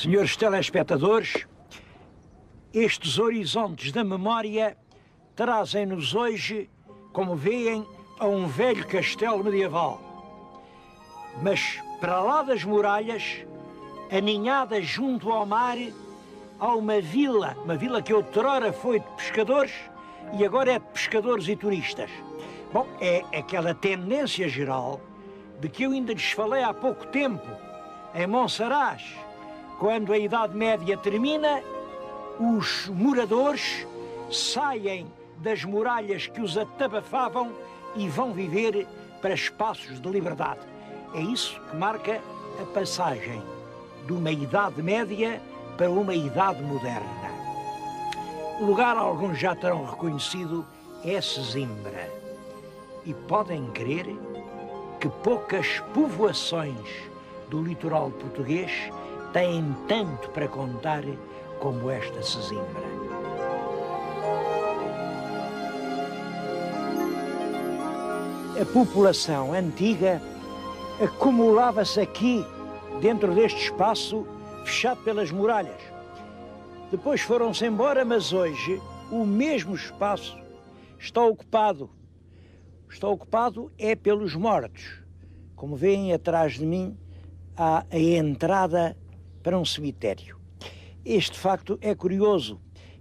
Senhores telespectadores, estes horizontes da memória trazem-nos hoje, como veem, a um velho castelo medieval. Mas para lá das muralhas, aninhada junto ao mar, há uma vila que outrora foi de pescadores e agora é de pescadores e turistas. Bom, é aquela tendência geral de que eu ainda lhes falei há pouco tempo, em Monsaraz. Quando a Idade Média termina, os moradores saem das muralhas que os atabafavam e vão viver para espaços de liberdade. É isso que marca a passagem de uma Idade Média para uma Idade Moderna. O lugar, alguns já terão reconhecido, é Sesimbra. E podem crer que poucas povoações do litoral português têm tanto para contar como esta Sesimbra. A população antiga acumulava-se aqui, dentro deste espaço fechado pelas muralhas. Depois foram-se embora, mas hoje o mesmo espaço está ocupado. Está ocupado é pelos mortos. Como veem atrás de mim, há a entrada para um cemitério. Este facto é curioso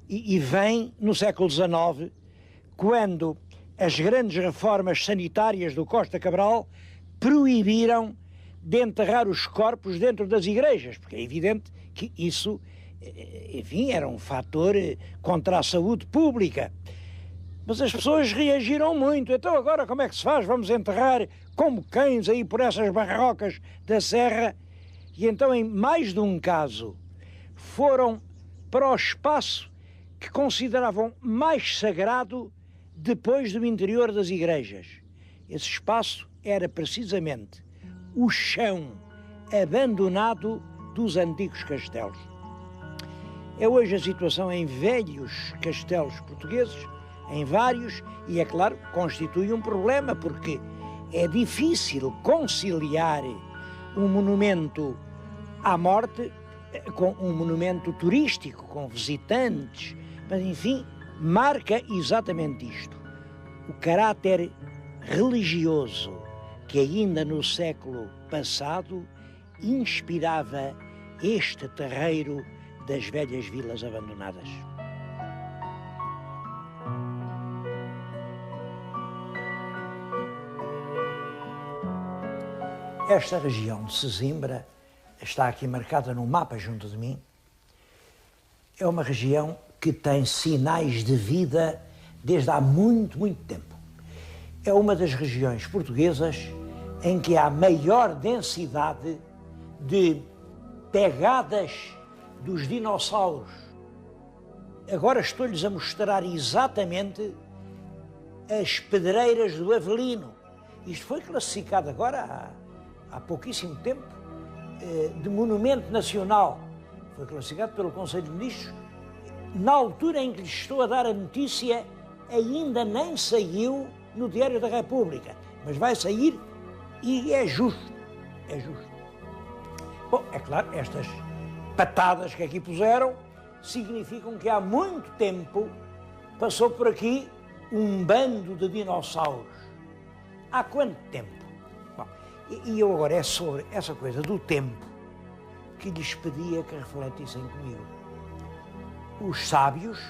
e vem no século XIX, quando as grandes reformas sanitárias do Costa Cabral proibiram de enterrar os corpos dentro das igrejas, porque é evidente que isso, enfim, era um fator contra a saúde pública. Mas as pessoas reagiram muito. Então agora como é que se faz? Vamos enterrar como cães aí por essas barrocas da serra? E então, em mais de um caso, foram para o espaço que consideravam mais sagrado depois do interior das igrejas. Esse espaço era precisamente o chão abandonado dos antigos castelos. É hoje a situação em velhos castelos portugueses, em vários, e é claro, constitui um problema, porque é difícil conciliar um monumento à morte com um monumento turístico, com visitantes, mas enfim, marca exatamente isto. O caráter religioso que ainda no século passado inspirava este terreiro das velhas vilas abandonadas. Esta região de Sesimbra está aqui marcada no mapa junto de mim. É uma região que tem sinais de vida desde há muito, muito tempo. É uma das regiões portuguesas em que há maior densidade de pegadas dos dinossauros. Agora estou-lhes a mostrar exatamente as pedreiras do Avelino. Isto foi classificado agora há pouquíssimo tempo de monumento nacional. Foi classificado pelo Conselho de Ministros. Na altura em que lhes estou a dar a notícia, ainda nem saiu no Diário da República, mas vai sair e é justo. É justo. Bom, é claro, estas patadas que aqui puseram significam que há muito tempo passou por aqui um bando de dinossauros. Há quanto tempo? Bom, e eu agora é sobre essa coisa do tempo que lhes pedia que refletissem comigo. Os sábios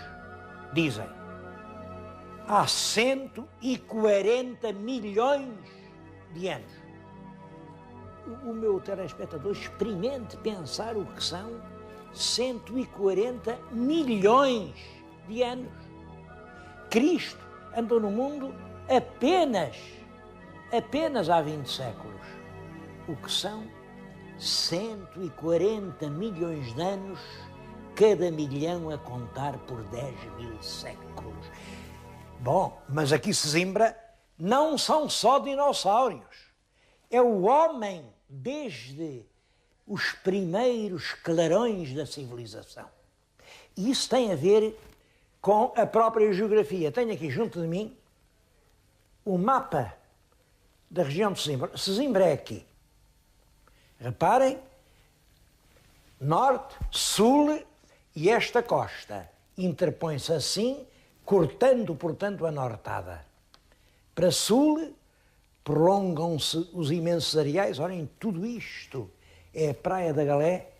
dizem: há 140 milhões de anos. O meu telespectador experimente pensar o que são 140 milhões de anos. Cristo andou no mundo apenas há 20 séculos. O que são 140 milhões de anos, cada milhão a contar por 10.000 séculos. Bom, mas aqui Sesimbra não são só dinossauros. É o homem desde os primeiros clarões da civilização. E isso tem a ver com a própria geografia. Tenho aqui junto de mim o mapa da região de Sesimbra. Sesimbra é aqui. Reparem norte, sul e esta costa interpõe-se assim, cortando, portanto, a nortada. Para sul, prolongam-se os imensos areais. Olhem, tudo isto é a Praia da Galé,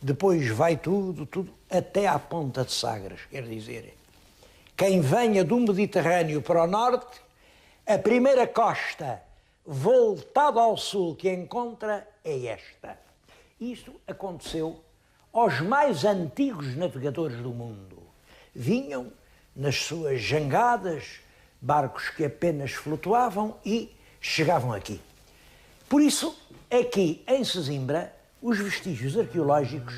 depois vai tudo, até à Ponta de Sagres. Quer dizer, quem venha do Mediterrâneo para o norte, a primeira costa voltada ao sul que encontra é esta. Isto aconteceu aos mais antigos navegadores do mundo. Vinham nas suas jangadas, barcos que apenas flutuavam e chegavam aqui. Por isso, aqui em Sesimbra, os vestígios arqueológicos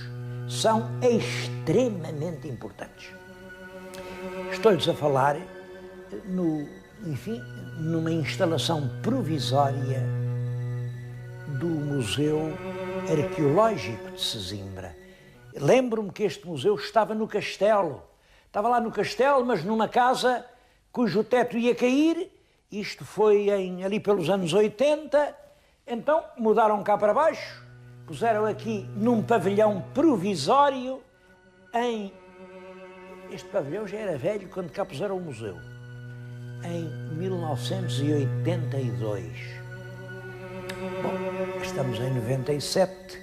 são extremamente importantes. Estou-lhes a falar numa instalação provisória do Museu Arqueológico de Sesimbra. Lembro-me que este museu estava no castelo. Estava lá no castelo, mas numa casa cujo teto ia cair. Isto foi ali pelos anos 80. Então mudaram cá para baixo, puseram aqui num pavilhão provisório Este pavilhão já era velho quando cá puseram o museu, em 1982. Bom, estamos em 97,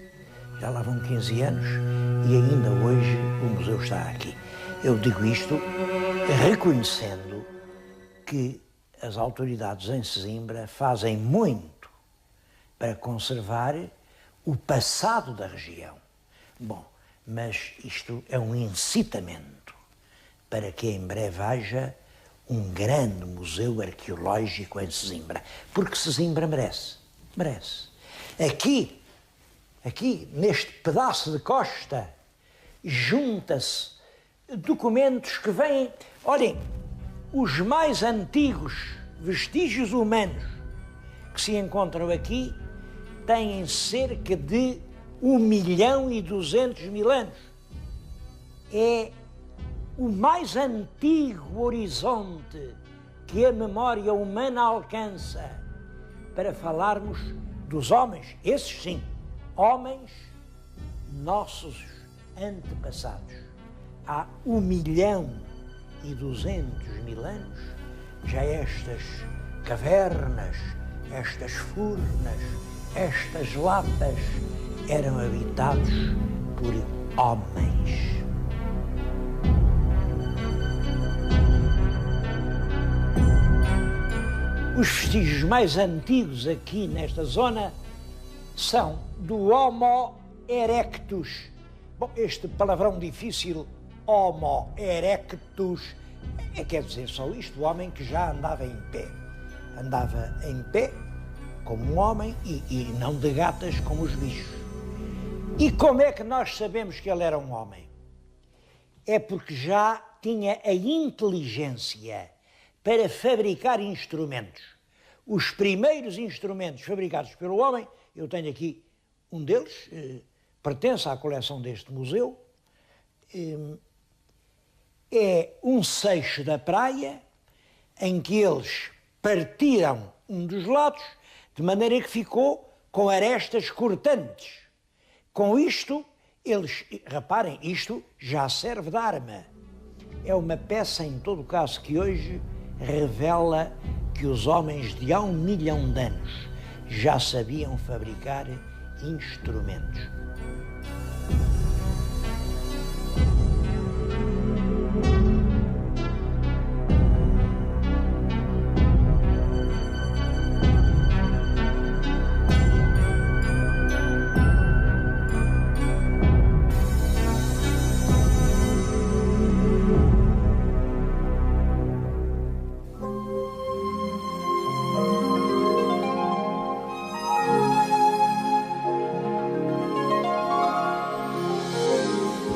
já lá vão 15 anos e ainda hoje o museu está aqui. Eu digo isto reconhecendo que as autoridades em Sesimbra fazem muito para conservar o passado da região. Bom, mas isto é um incitamento para que em breve haja um grande museu arqueológico em Sesimbra, porque Sesimbra merece. Aqui, neste pedaço de costa, junta-se documentos que vêm... Olhem, os mais antigos vestígios humanos que se encontram aqui têm cerca de 1.200.000 anos. É o mais antigo horizonte que a memória humana alcança para falarmos dos homens, esses sim, homens nossos antepassados. Há 1.200.000 anos, já estas cavernas, estas furnas, estas lapas eram habitados por homens. Os vestígios mais antigos aqui nesta zona são do Homo erectus. Bom, este palavrão difícil, Homo erectus, quer dizer só isto, o homem que já andava em pé. Andava em pé como um homem e não de gatas como os bichos. E como é que nós sabemos que ele era um homem? É porque já tinha a inteligência para fabricar instrumentos. Os primeiros instrumentos fabricados pelo homem, eu tenho aqui um deles, pertence à coleção deste museu, é um seixo da praia em que eles partiram um dos lados de maneira que ficou com arestas cortantes. Com isto, eles, reparem, isto já serve de arma. É uma peça, em todo caso, que hoje revela que os homens de há 1 milhão de anos já sabiam fabricar instrumentos.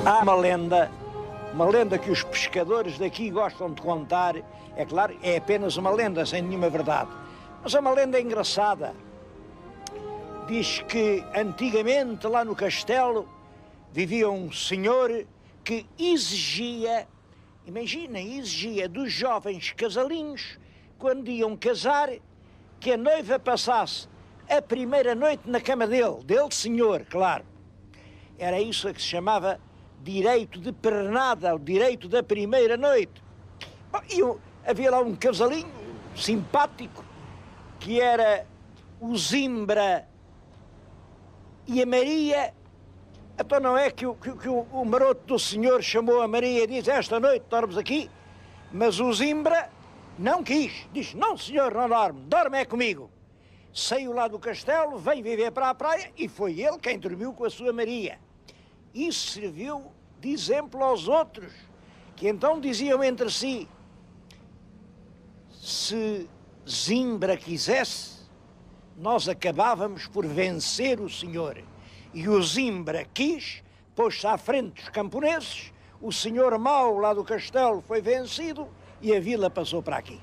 Há uma lenda que os pescadores daqui gostam de contar. É claro, é apenas uma lenda, sem nenhuma verdade. Mas é uma lenda engraçada. Diz que antigamente lá no castelo vivia um senhor que exigia, imaginem, exigia dos jovens casalinhos, quando iam casar, que a noiva passasse a primeira noite na cama dele senhor, claro. Era isso a que se chamava direito de pernada, o direito da primeira noite. Bom, havia lá um casalinho simpático, que era o Zimbra e a Maria. Então não é que o maroto do senhor chamou a Maria e disse: esta noite dormes aqui, mas o Zimbra não quis. Disse: não senhor, não dorme, dorme é comigo. Saiu lá do castelo, veio viver para a praia e foi ele quem dormiu com a sua Maria. Isso serviu de exemplo aos outros, que então diziam entre si: se Zimbra quisesse, nós acabávamos por vencer o senhor. E o Zimbra quis, pôs-se à frente dos camponeses, o senhor mau lá do castelo foi vencido e a vila passou para aqui.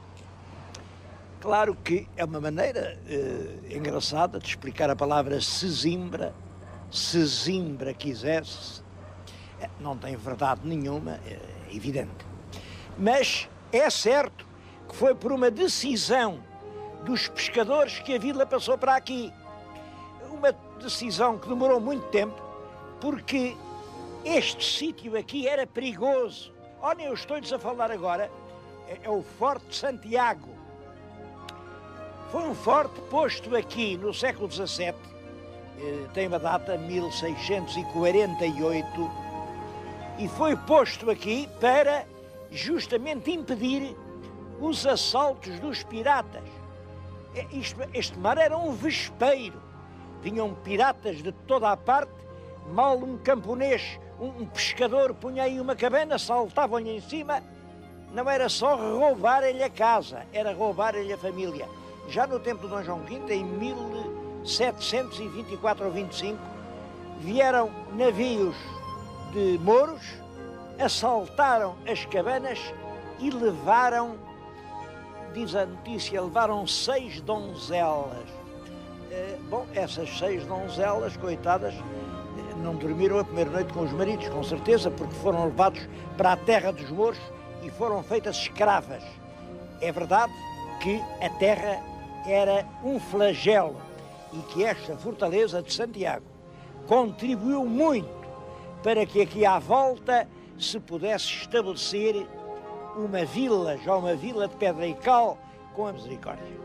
Claro que é uma maneira engraçada de explicar a palavra se Zimbra quisesse. Não tem verdade nenhuma, é evidente. Mas é certo que foi por uma decisão dos pescadores que a vila passou para aqui. Uma decisão que demorou muito tempo, porque este sítio aqui era perigoso. Olha, eu estou-lhes a falar agora, é o Forte de Santiago. Foi um forte posto aqui no século XVII, tem uma data, 1648, e foi posto aqui para justamente impedir os assaltos dos piratas. Este mar era um vespeiro, vinham piratas de toda a parte. Mal um camponês, um pescador punha aí uma cabana, saltavam-lhe em cima, não era só roubar-lhe a casa, era roubar-lhe a família. Já no tempo de Dom João V, em 1724 ou 25, vieram navios de mouros, assaltaram as cabanas e levaram, diz a notícia, levaram 6 donzelas. Bom, essas 6 donzelas, coitadas, não dormiram a primeira noite com os maridos, com certeza, porque foram levados para a terra dos mouros e foram feitas escravas. É verdade que a terra era um flagelo e que esta fortaleza de Santiago contribuiu muito para que aqui à volta se pudesse estabelecer uma vila, já uma vila de pedra e cal, com a Misericórdia.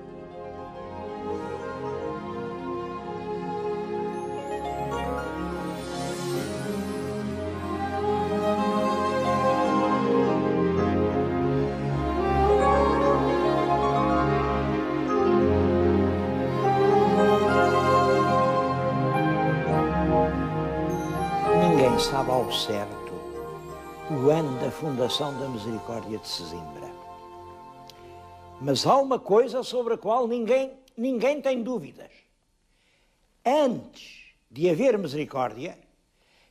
Ninguém sabe ao certo o ano da fundação da Misericórdia de Sesimbra. Mas há uma coisa sobre a qual ninguém tem dúvidas. Antes de haver misericórdia,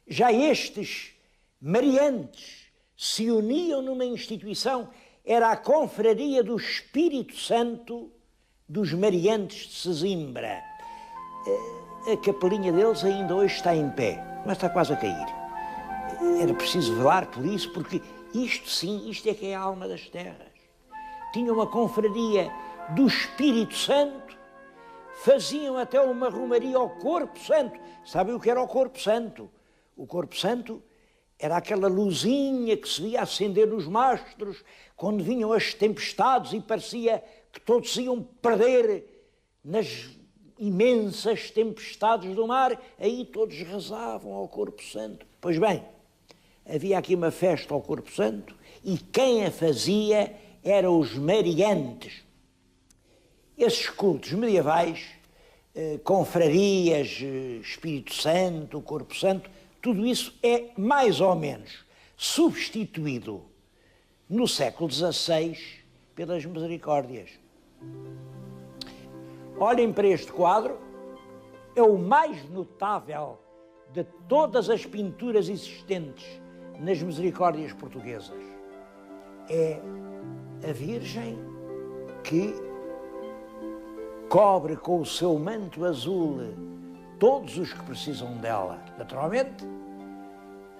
já estes mariantes se uniam numa instituição, era a Confraria do Espírito Santo dos Mariantes de Sesimbra. A capelinha deles ainda hoje está em pé, mas está quase a cair. Era preciso velar por isso, porque isto sim, isto é que é a alma das terras. Tinham uma confraria do Espírito Santo, faziam até uma romaria ao Corpo Santo. Sabem o que era o Corpo Santo? O Corpo Santo era aquela luzinha que se via acender nos mastros quando vinham as tempestades e parecia que todos iam perder nas imensas tempestades do mar. Aí todos rezavam ao Corpo Santo. Pois bem, havia aqui uma festa ao Corpo Santo e quem a fazia eram os mariantes. Esses cultos medievais, confrarias, Espírito Santo, Corpo Santo, tudo isso é mais ou menos substituído no século XVI pelas misericórdias. Olhem para este quadro, é o mais notável de todas as pinturas existentes nas misericórdias portuguesas. É a Virgem que cobre com o seu manto azul todos os que precisam dela. Naturalmente,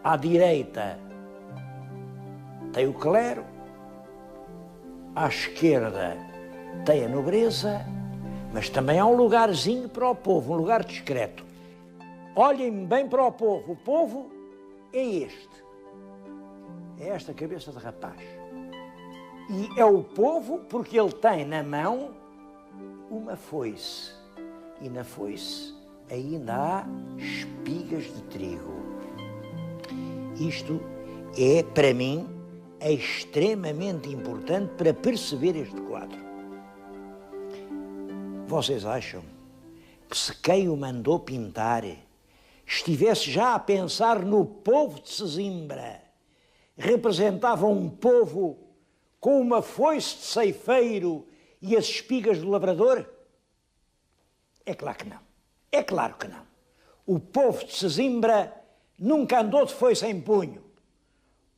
à direita tem o clero, à esquerda tem a nobreza, mas também há um lugarzinho para o povo, um lugar discreto. Olhem bem para o povo é este. É esta cabeça de rapaz. E é o povo porque ele tem na mão uma foice. E na foice ainda há espigas de trigo. Isto é, para mim, extremamente importante para perceber este quadro. Vocês acham que se quem o mandou pintar estivesse já a pensar no povo de Sesimbra, representava um povo com uma foice de ceifeiro e as espigas do lavrador? É claro que não. É claro que não. O povo de Sesimbra nunca andou de foice em punho.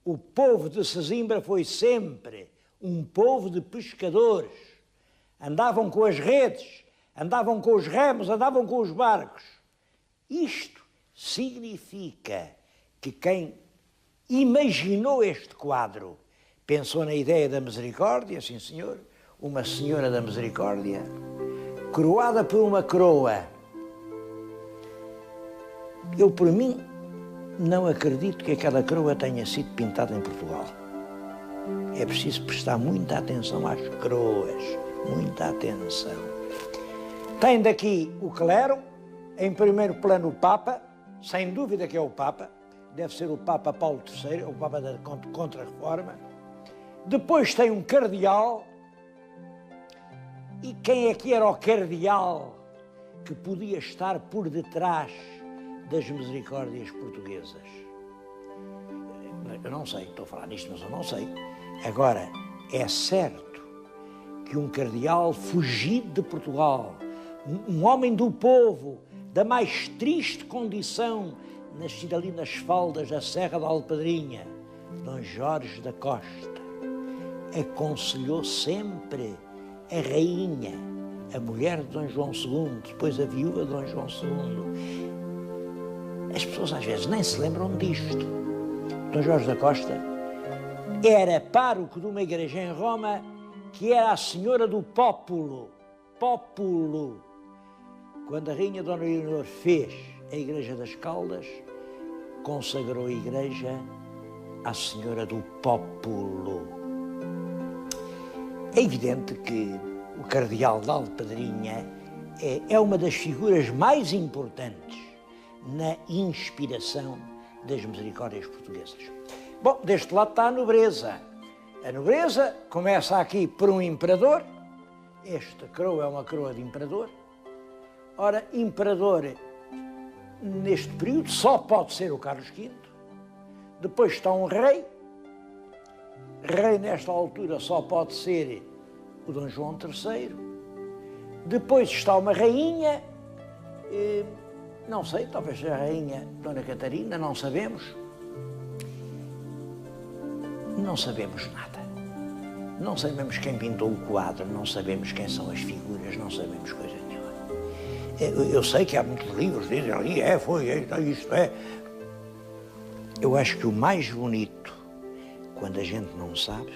O povo de Sesimbra foi sempre um povo de pescadores. Andavam com as redes, andavam com os remos, andavam com os barcos. Isto significa que quem imaginou este quadro pensou na ideia da misericórdia, sim senhor, uma senhora da misericórdia, coroada por uma coroa. Eu, por mim, não acredito que aquela coroa tenha sido pintada em Portugal. É preciso prestar muita atenção às coroas, muita atenção. Tem daqui o clero, em primeiro plano o Papa, sem dúvida que é o Papa, deve ser o Papa Paulo III, o Papa da Contra-Reforma. Depois tem um cardeal. E quem é que era o cardeal que podia estar por detrás das misericórdias portuguesas? Eu não sei, estou a falar nisto, mas eu não sei. Agora, é certo que um cardeal fugido de Portugal, um homem do povo, da mais triste condição, nascido ali nas faldas da Serra da Alpedrinha, Dom Jorge da Costa, aconselhou sempre a rainha, a mulher de Dom João II, depois a viúva de Dom João II. As pessoas às vezes nem se lembram disto. Dom Jorge da Costa era pároco de uma igreja em Roma que era a Senhora do Pópulo. Pópulo. Quando a rainha Dona Leonor fez a Igreja das Caldas, consagrou a igreja à Senhora do Pópulo. É evidente que o cardeal de Alpedrinha é uma das figuras mais importantes na inspiração das misericórdias portuguesas. Bom, deste lado está a nobreza. A nobreza começa aqui por um imperador. Esta coroa é uma coroa de imperador. Ora, imperador, neste período, só pode ser o Carlos V. Depois está um rei. Rei, nesta altura, só pode ser o Dom João III. Depois está uma rainha, não sei, talvez seja a rainha Dona Catarina, não sabemos. Não sabemos nada. Não sabemos quem pintou o quadro, não sabemos quem são as figuras, não sabemos coisa nenhuma. Eu sei que há muitos livros que dizem ali, isto é. Eu acho que o mais bonito, quando a gente não sabe,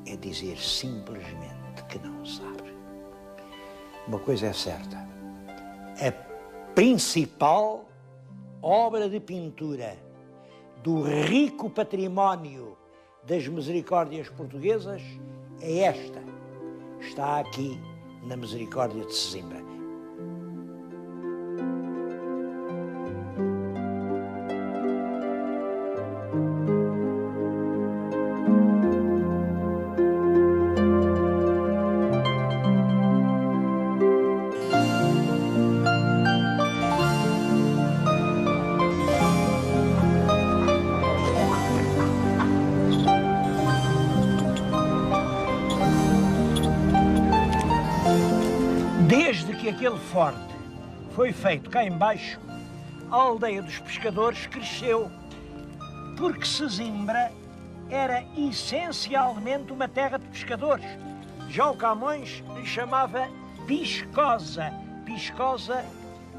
é dizer simplesmente que não sabe. Uma coisa é certa, a principal obra de pintura do rico património das misericórdias portuguesas é esta. Está aqui na Misericórdia de Sesimbra. Desde que aquele forte foi feito cá embaixo, a aldeia dos pescadores cresceu, porque Sesimbra era essencialmente uma terra de pescadores. Já o Camões lhe chamava Piscosa. Piscosa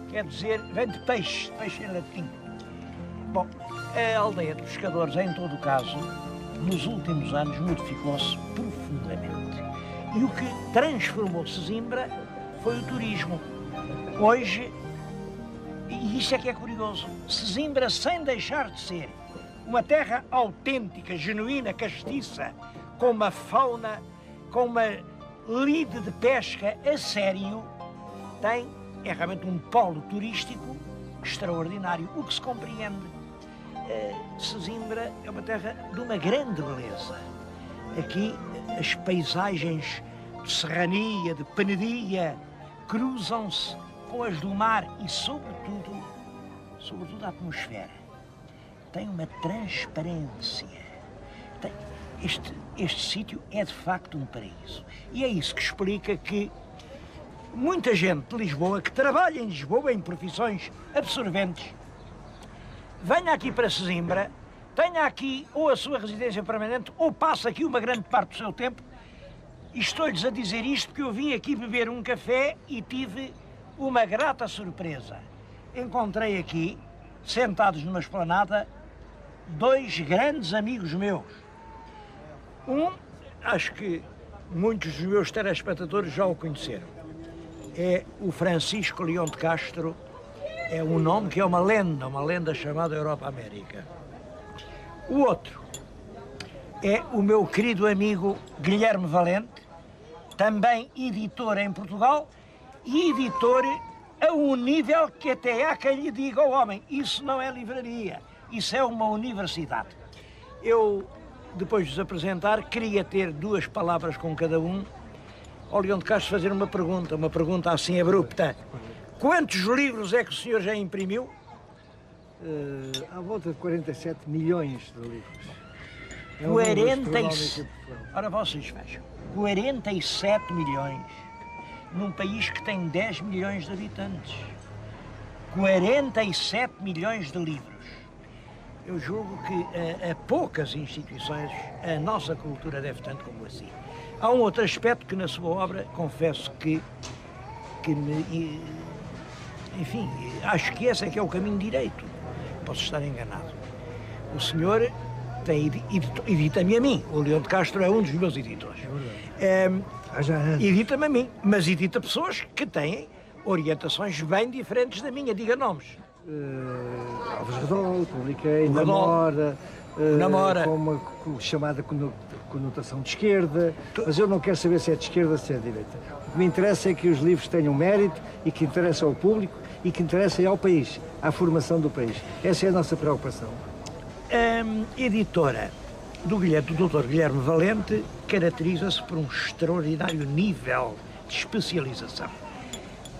quer dizer, vem de peixe, peixe em latim. Bom, a aldeia de pescadores, em todo o caso, nos últimos anos modificou-se profundamente. E o que transformou Sesimbra foi o turismo. Hoje, E isto é que é curioso. Sesimbra, sem deixar de ser uma terra autêntica, genuína, castiça, com uma fauna, com uma lide de pesca a sério, é realmente um polo turístico extraordinário, o que se compreende. Sesimbra é uma terra de uma grande beleza. Aqui as paisagens de serrania, de penedia, cruzam-se com as do mar e, sobretudo a atmosfera. Tem uma transparência. Este sítio é de facto um paraíso. E é isso que explica que muita gente de Lisboa, que trabalha em Lisboa em profissões absorventes, venha aqui para Sesimbra, tenha aqui ou a sua residência permanente ou passa aqui uma grande parte do seu tempo. E estou-lhes a dizer isto porque eu vim aqui beber um café e tive uma grata surpresa. Encontrei aqui, sentados numa esplanada, dois grandes amigos meus. Acho que muitos dos meus telespectadores já o conheceram. É o Francisco Leão de Castro, é um nome que é uma lenda chamada Europa América. O outro é o meu querido amigo Guilherme Valente, também editor em Portugal e editor a um nível que até há quem lhe diga ao homem, isso não é livraria, isso é uma universidade. Eu, depois de vos apresentar, queria ter 2 palavras com cada um. Ao Leão de Castro fazer uma pergunta assim abrupta. Quantos livros é que o senhor já imprimiu? À volta de 47 milhões de livros. 47. Ora, vocês vejam, 47 milhões num país que tem 10 milhões de habitantes. 47 milhões de livros. Eu julgo que a poucas instituições a nossa cultura deve tanto como assim. Há um outro aspecto que na sua obra, confesso que enfim, acho que esse é que é o caminho direito. Posso estar enganado. O senhor edita-me a mim. O Leão de Castro é um dos meus editores. Edita-me a mim, mas edita pessoas que têm orientações bem diferentes da minha. Diga nomes. Alves Redol, publiquei, Namora, com uma chamada conotação de esquerda, mas eu não quero saber se é de esquerda ou se é de direita. O que me interessa é que os livros tenham mérito e que interessem ao público e que interessem ao país, à formação do país. Essa é a nossa preocupação. A editora do Dr. Guilherme Valente caracteriza-se por um extraordinário nível de especialização.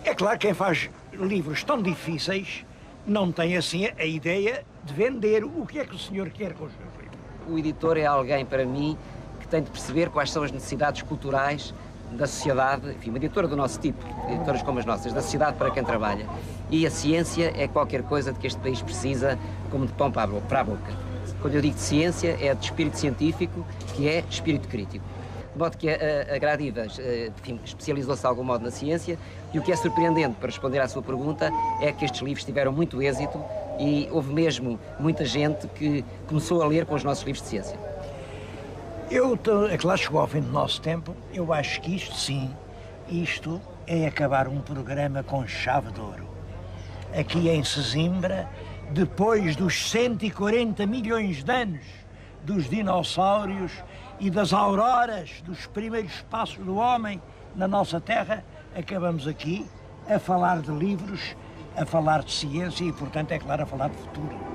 É claro que quem faz livros tão difíceis não tem assim a ideia de vender. O que é que o senhor quer com os meus livros? O editor é alguém, para mim, que tem de perceber quais são as necessidades culturais da sociedade, enfim, uma editora do nosso tipo, editoras como as nossas, da sociedade para quem trabalha. E a ciência é qualquer coisa de que este país precisa como de pão para a boca. Quando eu digo de ciência, é de espírito científico, que é espírito crítico. De modo que a Gradiva especializou-se de algum modo na ciência, e o que é surpreendente, para responder à sua pergunta, é que estes livros tiveram muito êxito e houve mesmo muita gente que começou a ler com os nossos livros de ciência. É claro, chegou ao fim do nosso tempo. Eu acho que isto é acabar um programa com chave de ouro. Aqui em Sesimbra, depois dos 140 milhões de anos dos dinossauros e das auroras, dos primeiros passos do homem na nossa terra, acabamos aqui a falar de livros, a falar de ciência e, portanto, é claro, a falar de futuro.